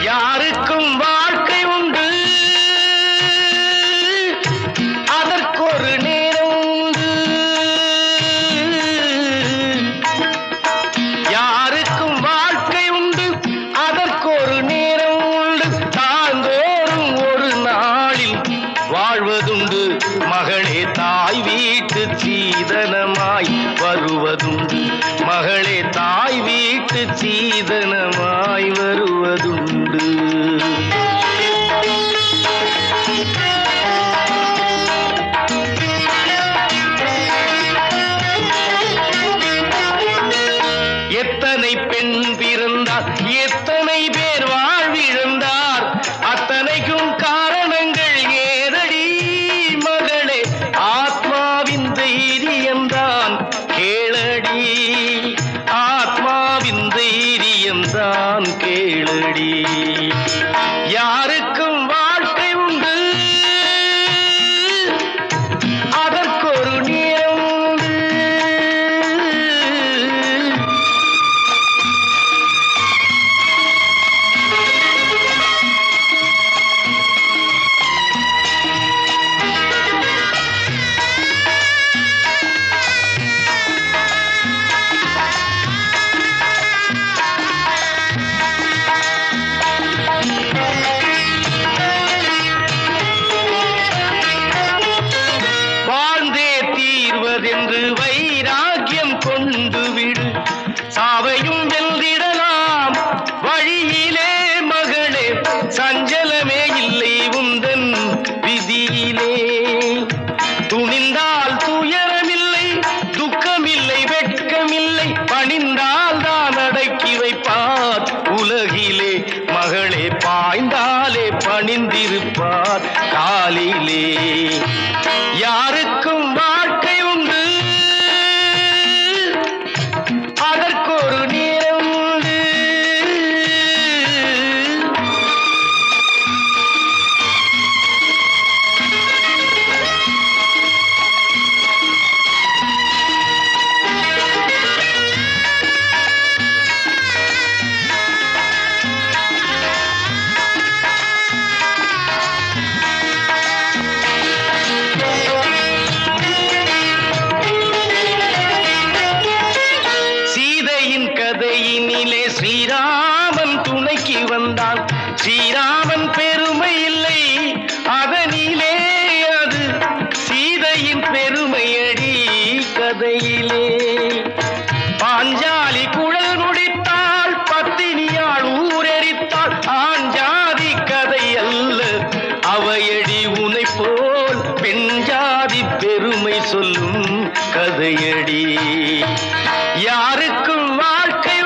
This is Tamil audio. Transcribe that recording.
யாருக்கும் வாழ்க்கை உண்டு, அதற்கொரு நேரம் உண்டு. யாருக்கும் வாழ்க்கை உண்டு, அதற்கொரு நேரம் உண்டு. தாந்தோறும் ஒரு நாளில் வாழ்வதுண்டு. மகளே தாய் வீட்டு சீதனமாய் வருவதுண்டு. மகளே தாய் வீட்டு சீதனமாய் வருவதுண்டு. எத்தனை பெண் பிறந்தார், எத்தனை பேர் வாழ்விழந்தார், அத்தனைக்கும் காரணங்கள் ஏதடி மகளே? ஆத்மாவின் தைரியம்தான் கேளடி, ஆத்மாவின் தைரியம்தான் கேளடி. யாருக்கும் வாழ்க்கை உண்டு, அதற்கொரு நேரம் உண்டு. என்று வைராக்கியம் கொண்டு விடு, சாவையும் வென்றிடலாம் வழியிலே மகளே. சஞ்சலமே இல்லை உந்தன் விதியிலே. துணிந்தால் துயரமில்லை, துக்கமில்லை, வெட்கமில்லை. பணிந்தால் தான் அடக்கி வைப்பார் உலகிலே மகளே. பாய்ந்தாலே பணிந்திருப்பார் காலிலே. யாருக்கும் வாழ்க்கை உண்டு, அதற்கொரு நேரம் உண்டு. கதையினிலே ஸ்ரீராமன் துணைக்கு வந்தான். ஸ்ரீராமன் பெருமை இல்லை அதனிலே, அது சீதையின் பெருமையடி கதையிலே. பாஞ்சாலி குழல் முடித்தாள், பத்தினியாள் ஊரெரித்தாள். ஆஞ்சாதி கதை அல்ல அவையடி, உனை போல் பெண்ஜாதி பெருமை சொல்லும் கதையடி. யாருக்கும் வாழ்க்கை